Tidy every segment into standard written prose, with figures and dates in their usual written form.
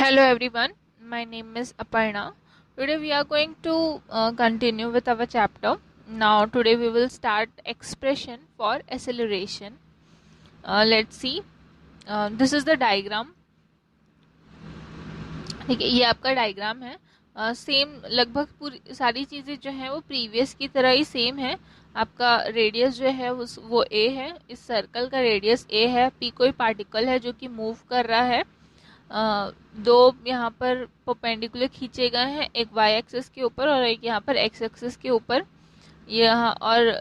Hello everyone, my name is Aparna. Today we are going to continue with our chapter. Now today we will start expression for acceleration. Let's see. This is the diagram. ठीक है, ये आपका diagram है. Same लगभग पूरी सारी चीज़ें जो हैं वो प्रीवियस की तरह ही सेम है. आपका रेडियस जो है वो ए है. इस सर्कल का रेडियस ए है. पी कोई पार्टिकल है जो कि मूव कर रहा है. दो यहाँ पर परपेंडिकुलर खींचे गए हैं, एक वाई एक्सिस के ऊपर और एक यहाँ पर एक्स एक्सिस के ऊपर. यहाँ और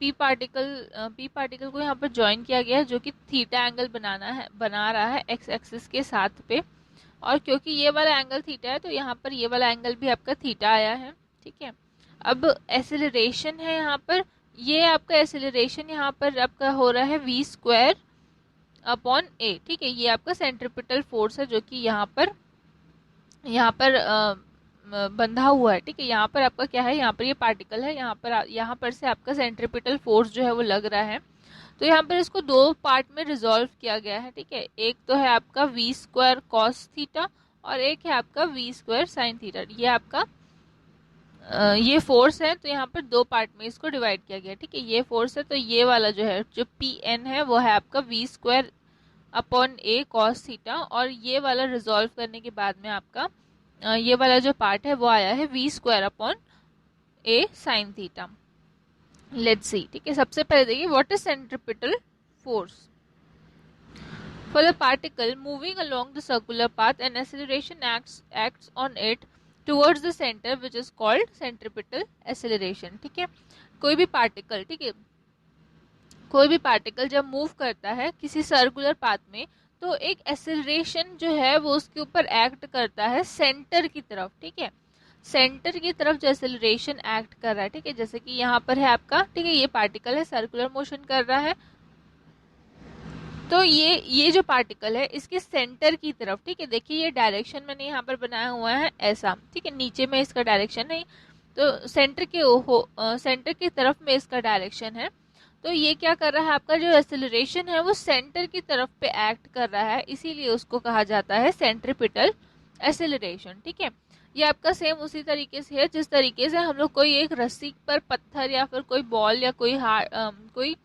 पी पार्टिकल को यहाँ पर ज्वाइन किया गया है जो कि थीटा एंगल बना रहा है एक्स एक्सिस के साथ पे. और क्योंकि ये वाला एंगल थीटा है तो यहाँ पर ये वाला एंगल भी आपका थीटा आया है. ठीक है, अब एसिलरेशन है यहाँ पर. ये आपका एसिलरेशन यहाँ पर आपका हो रहा है वी स्क्वायर अपॉन ए. ठीक है, ये आपका सेंट्रिपिटल फोर्स है जो कि यहाँ पर बंधा हुआ है. ठीक है, यहाँ पर आपका क्या है, यहाँ पर ये पार्टिकल है, यहाँ पर से आपका सेंट्रिपिटल फोर्स जो है वो लग रहा है. तो यहाँ पर इसको दो पार्ट में रिजॉल्व किया गया है. ठीक है, एक तो है आपका वी स्क्वायर कॉस थीटा और एक है आपका वी स्क्वायर साइन थीटा. ये आपका ये फोर्स है तो यहाँ पर दो पार्ट में इसको डिवाइड किया गया. ठीक है, ये फोर्स है तो ये वाला जो है जो पी एन है वो है आपका V square upon A cos theta. और ये वाला रिजॉल्व करने के बाद में आपका ये वाला जो पार्ट है वो आया है V square upon A sine theta. Let's see. ठीक है, सबसे पहले देखिए what is centripetal force for the particle moving along the circular path and acceleration acts on it towards the centre which is called centripetal acceleration. ठीक है, कोई भी particle जब मूव करता है किसी सर्कुलर पाथ में तो एक एक्सेलरेशन जो है वो उसके ऊपर एक्ट करता है सेंटर की तरफ. ठीक है, सेंटर की तरफ जो एक्सेलरेशन एक्ट कर रहा है. ठीक है, जैसे कि यहाँ पर है आपका, ठीक है, ये पार्टिकल है, सर्कुलर मोशन कर रहा है. तो ये जो पार्टिकल है इसके सेंटर की तरफ, ठीक है, देखिए ये डायरेक्शन मैंने यहाँ पर बनाया हुआ है ऐसा. ठीक है, नीचे में इसका डायरेक्शन नहीं, तो सेंटर की तरफ में इसका डायरेक्शन है. तो ये क्या कर रहा है, आपका जो एक्सेलरेशन है वो सेंटर की तरफ पे एक्ट कर रहा है, इसीलिए उसको कहा जाता है सेंट्रिपिटल एक्सेलरेशन. ठीक है, ये आपका सेम उसी तरीके से है जिस तरीके से हम लोग कोई एक रस्सी पर पत्थर या फिर कोई बॉल या कोई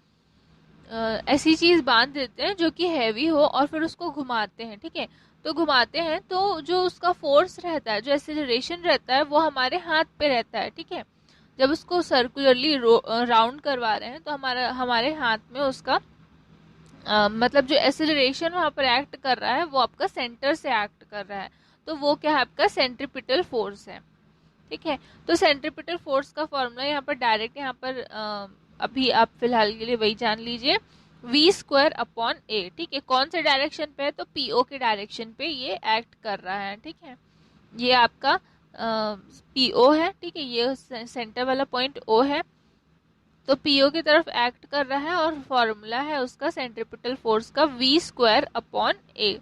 ऐसी चीज बांध देते हैं जो कि हैवी हो और फिर उसको घुमाते हैं. ठीक है, तो घुमाते हैं तो जो उसका फोर्स रहता है, जो एक्सेलरेशन रहता है वो हमारे हाथ पे रहता है. ठीक है, जब उसको सर्कुलरली राउंड करवा रहे हैं तो हमारे हाथ में उसका मतलब जो एक्सेलरेशन वहां पर एक्ट कर रहा है वो आपका सेंटर से एक्ट कर रहा है. तो वो क्या है, आपका सेंट्रिपिटल फोर्स है. ठीक है, तो सेंट्रिपिटल फोर्स का फॉर्मूला यहाँ पर डायरेक्ट यहाँ पर अभी आप फिलहाल के लिए वही जान लीजिए, वी स्क्वायर अपॉन ए. ठीक है, कौन से डायरेक्शन पे है, तो पीओ के डायरेक्शन पे ये एक्ट कर रहा है. ठीक है, ये आपका पीओ है. ठीक है, ये सेंटर वाला पॉइंट ओ है, तो पीओ की तरफ एक्ट कर रहा है और फॉर्मूला है उसका सेंट्रिपिटल फोर्स का वी स्क्वायर अपॉन ए.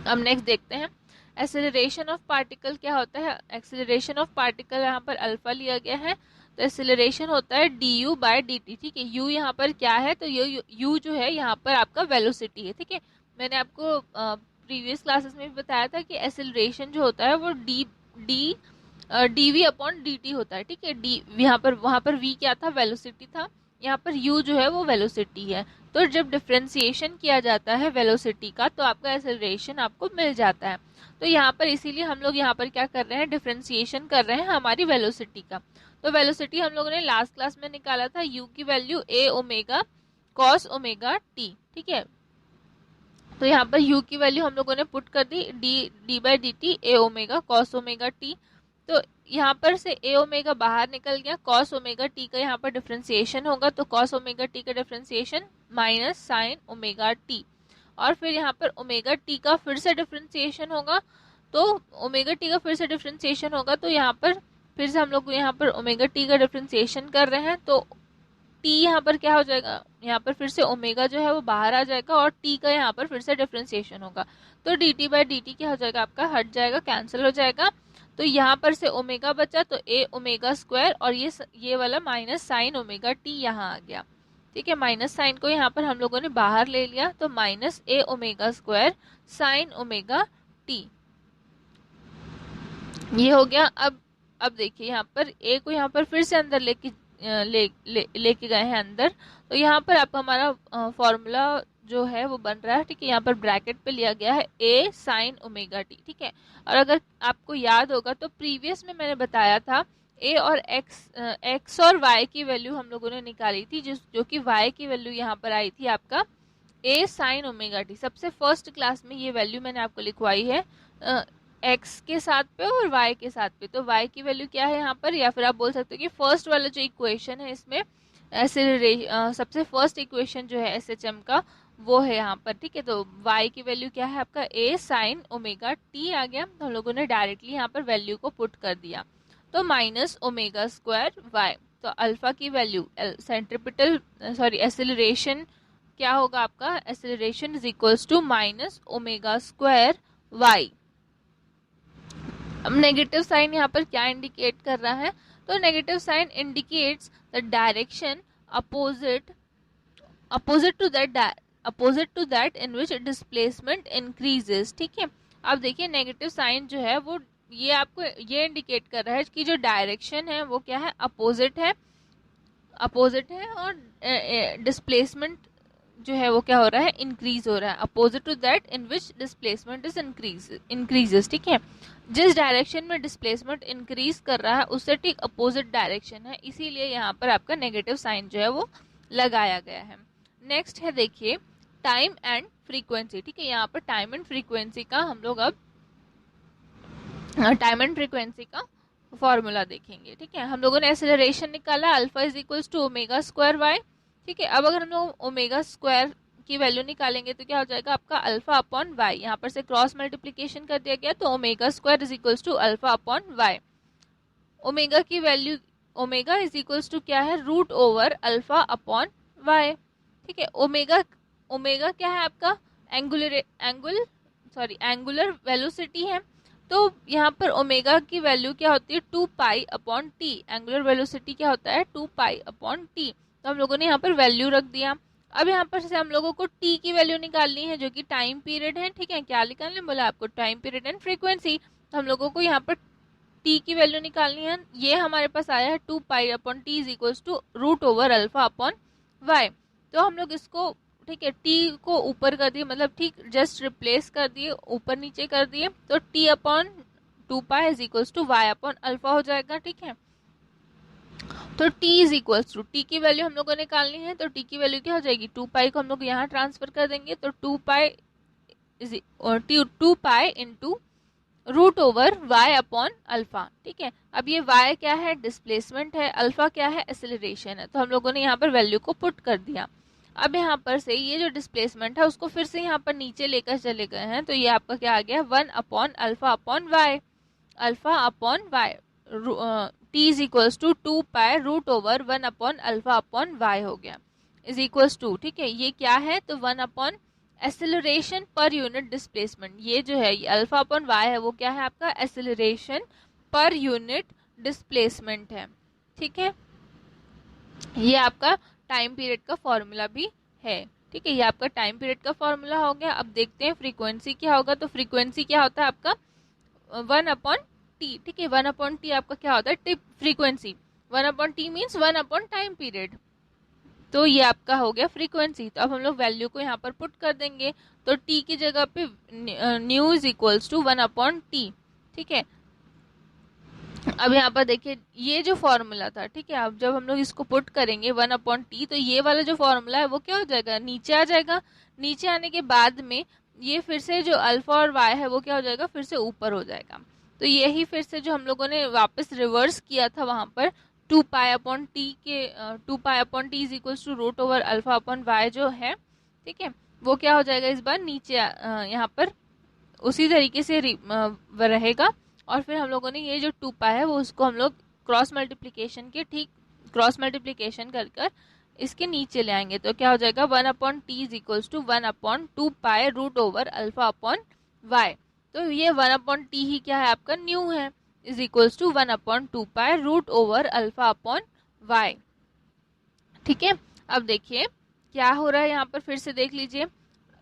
अब नेक्स्ट देखते हैं एक्सेलरेशन ऑफ पार्टिकल क्या होता है. एक्सेलरेशन ऑफ पार्टिकल यहाँ पर अल्फा लिया गया है, तो एक्सेलरेशन होता है D U by D T. ठीक है, यू यहाँ पर क्या है, तो यू जो है यहाँ पर आपका वेलोसिटी है. ठीक है, मैंने आपको प्रीवियस क्लासेस में भी बताया था कि एक्सेलरेशन जो होता है वो D V upon D T होता है. ठीक है, डी वहां पर वी क्या था, वेलोसिटी था, यहाँ पर u जो है वो वेलोसिटी है. तो जब डिफरेंशिएशन किया जाता है वेलोसिटी का तो आपका एक्सेलरेशन आपको मिल जाता है. तो यहाँ पर इसीलिए हम लोग यहाँ पर क्या कर रहे हैं, डिफरेंशिएशन कर रहे हैं हमारी वेलोसिटी का. तो वेलोसिटी हम लोगों ने लास्ट क्लास में निकाला था, u की value a omega cos omega t. ठीक है, तो यहाँ पर u की वैल्यू हम लोगों ने पुट कर दी d by d t a omega cos omega t. तो यहाँ पर से ए ओमेगा बाहर निकल गया, कॉस ओमेगा टी का यहाँ पर डिफरेंशिएशन होगा, तो कॉस ओमेगा टी का differentiation minus sign omega T. और फिर यहाँ पर ओमेगा टी का फिर से डिफरेंशिएशन होगा, तो ओमेगा टी का फिर से डिफरेंशिएशन होगा, तो यहाँ पर फिर से हम लोग यहाँ पर ओमेगा टी का डिफरेंशिएशन कर रहे हैं, तो टी यहाँ पर क्या हो जाएगा, यहाँ पर फिर से ओमेगा जो है वो बाहर आ जाएगा और टी का यहाँ पर फिर से डिफरेंशिएशन होगा. तो D T by d T क्या हो जाएगा, आपका हट जाएगा, कैंसिल हो जाएगा. तो यहाँ पर से ओमेगा बचा तो ए ओमेगा स्क्वायर और ये वाला माइनस साइन ओमेगा टी यहाँ आ गया. ठीक है, माइनस साइन को यहाँ पर हम लोगों ने बाहर ले लिया, तो minus a omega square sine omega t, ये हो गया। अब देखिए यहाँ पर ए को यहाँ पर फिर से अंदर लेके गए हैं अंदर, तो यहाँ पर आपका हमारा फॉर्मूला जो है वो बन रहा है। ठीक है, यहाँ पर ब्रैकेट पे लिया गया है ए साइन ओमेगा टी। ठीक है, और अगर आपको याद होगा तो प्रीवियस में मैंने बताया था ए और एक्स और वाई की वैल्यू हम लोगों ने निकाली थी, जो कि वाई की वैल्यू यहाँ पर आई थी आपका ए साइन ओमेगा टी। सबसे फर्स्ट क्लास में ये वैल्यू मैंने आपको लिखवाई है एक्स के साथ पे और वाई के साथ पे। तो वाई की वैल्यू क्या है यहाँ पर, या फिर आप बोल सकते हो कि फर्स्ट वाला जो इक्वेशन है इसमें सबसे फर्स्ट इक्वेशन जो है एसएचएम का वो है यहाँ पर। ठीक है, तो y की वैल्यू क्या है आपका a साइन ओमेगा t आ गया, तो हम लोगों ने डायरेक्टली यहाँ पर वैल्यू को पुट कर दिया, तो माइनस ओमेगा स्क्वायर y। तो अल्फा की वैल्यू एसिलरेशन क्या होगा आपका, acceleration is equals to minus omega square y। अब नेगेटिव साइन यहाँ पर क्या इंडिकेट कर रहा है, तो negative sign indicates the direction opposite to that in which displacement increases. ठीक है, अब देखिए नेगेटिव साइन जो है वो ये आपको ये इंडिकेट कर रहा है कि जो डायरेक्शन है वो क्या है, अपोजिट है और डिस्प्लेसमेंट जो है वो क्या हो रहा है, इंक्रीज हो रहा है, opposite to that in which displacement is increases. ठीक है, जिस डायरेक्शन में डिस्प्लेसमेंट इंक्रीज कर रहा है उससे ठीक अपोजिट डायरेक्शन है, इसीलिए यहाँ पर आपका नेगेटिव साइन जो है वो लगाया गया है। नेक्स्ट है देखिए टाइम एंड फ्रीक्वेंसी। ठीक है, यहाँ पर टाइम एंड फ्रीक्वेंसी का हम लोग अब टाइम एंड फ्रीक्वेंसी का फॉर्मूला देखेंगे। ठीक है, हम लोगों ने एक्सेलरेशन निकाला alpha is equals to omega square Y. ठीक है, अब अगर हम लोग ओमेगा स्क्वायर की वैल्यू निकालेंगे तो क्या हो जाएगा आपका अल्फा अपॉन वाई, यहाँ पर से क्रॉस मल्टीप्लीकेशन कर दिया गया, तो omega square is equals to alpha upon y. Omega की value omega is equals to क्या है, root over alpha upon Y. ठीक है, ओमेगा क्या है आपका एंगुलर वेलोसिटी है, तो यहाँ पर ओमेगा की वैल्यू क्या होती है 2 pi upon T. Angular velocity क्या होता है 2 पाई अपॉन टी, तो हम लोगों ने यहाँ पर वैल्यू रख दिया। अब यहाँ पर से हम लोगों को टी की वैल्यू निकालनी है जो कि टाइम पीरियड है। ठीक है, क्या निकालने बोला आपको, टाइम पीरियड एंड फ्रीक्वेंसी, तो हम लोगों को यहाँ पर टी की वैल्यू निकालनी है। ये हमारे पास आया है 2 pi upon T is equals to root over alpha upon Y. तो हम लोग इसको ठीक है टी को ऊपर कर दिए, मतलब ठीक जस्ट रिप्लेस कर दिए, ऊपर नीचे कर दिए, तो T upon 2 pi is equals to Y upon alpha हो जाएगा। ठीक है, तो t is equals to T की वैल्यू हम लोग को निकालनी है, तो t की वैल्यू क्या हो जाएगी 2 पाई को हम लोग यहाँ ट्रांसफर कर देंगे, तो 2 pi into root over y upon alpha. ठीक है, अब ये y क्या है, डिस्प्लेसमेंट है, अल्फा क्या है, एक्सेलरेशन है, तो हम लोगों ने यहाँ पर वैल्यू को पुट कर दिया। अब यहाँ पर से ये जो डिस्प्लेसमेंट है उसको फिर से यहाँ पर नीचे लेकर चले गए हैं, तो ये आपका क्या आ गया 1 upon alpha upon Y, alpha upon Y t is equals to 2 pi root over 1 upon alpha upon Y हो गया इज इक्वल्स टू। ठीक है, ये क्या है, तो 1 upon acceleration per unit displacement, ये जो है ये अल्फा अपॉन वाई है वो क्या है आपका एक्सेलरेशन पर यूनिट डिस्प्लेसमेंट है। ठीक है, ये आपका टाइम पीरियड का फॉर्मूला भी है। ठीक है, ये आपका टाइम पीरियड का फॉर्मूला हो गया। अब देखते हैं फ्रीक्वेंसी क्या होगा, तो फ्रीक्वेंसी क्या होता है आपका 1 अपॉन टी। ठीक है, 1 अपॉन टी आपका क्या होता है tip frequency, 1 upon T means 1 upon time period, तो ये आपका हो गया फ्रीक्वेंसी। तो अब हम लोग वैल्यू को यहाँ पर पुट कर देंगे, तो टी की जगह पे nu is equals to 1 upon T. ठीक है, अब यहाँ पर देखिए ये जो फॉर्मूला था, ठीक है, अब जब हम लोग इसको पुट करेंगे 1 अपॉन टी, तो ये वाला जो फॉर्मूला है वो क्या हो जाएगा, नीचे आ जाएगा। नीचे आने के बाद में ये फिर से जो अल्फा और वाई है वो क्या हो जाएगा, फिर से ऊपर हो जाएगा। तो यही फिर से जो हम लोगों ने वापस रिवर्स किया था वहां पर 2 pi upon T is equals to root over alpha upon Y जो है, ठीक है, वो क्या हो जाएगा इस बार नीचे यहाँ पर उसी तरीके से रहेगा। और फिर हम लोगों ने ये जो 2 पाई है वो उसको हम लोग क्रॉस मल्टीप्लीकेशन कर इसके नीचे ले आएंगे, तो क्या हो जाएगा 1 upon T is equals to 1 upon 2 pi root over alpha upon Y. तो ये 1 अपॉन टी ही क्या है आपका न्यू है, is equals to 1 upon 2 pi root over alpha upon Y. ठीक है, अब देखिए क्या हो रहा है यहाँ पर, फिर से देख लीजिए।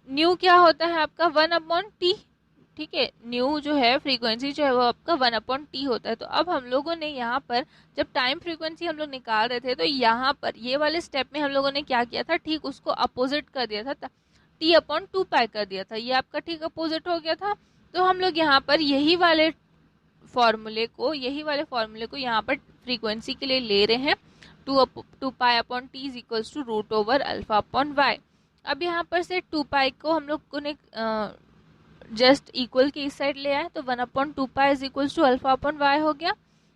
न्यू क्या होता है आपका 1/t, ठीक है। न्यू जो है फ्रीक्वेंसी जो है वो आपका 1/t होता है। तो अब हम लोगों ने यहाँ पर जब टाइम फ्रीक्वेंसी हम लोग निकाल रहे थे, तो यहाँ पर ये वाले स्टेप में हम लोगों ने क्या किया था, ठीक उसको अपोजिट कर दिया था, t/2π कर दिया था। ये आपका ठीक अपोजिट हो गया था। तो हम लोग यहाँ पर यही वाले फॉर्मूले को यहाँ पर फ्रीक्वेंसी के लिए ले रहे हैं। 2π/t is equals to √α/y। अब यहाँ पर से 2π को हम लोग ने जस्ट इक्वल के इस साइड ले आए, तो 1/2π इज इक्वल्स टू α/y हो गया।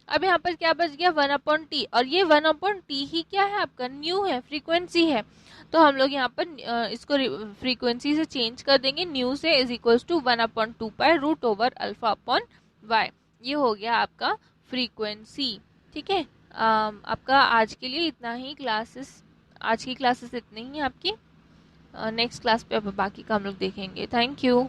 अब यहाँ पर क्या बच गया 1/t, और ये 1/t ही क्या है आपका न्यू है, फ्रीक्वेंसी है। तो हम लोग यहाँ पर इसको फ्रीक्वेंसी से चेंज कर देंगे, न्यू से इज इक्वल्स टू 1/2π √α/y। ये हो गया आपका फ्रीक्वेंसी, ठीक है। आपका आज के लिए इतना ही आज की क्लासेस इतनी ही आपकी। नेक्स्ट क्लास पे अब बाकी का हम लोग देखेंगे। Thank you.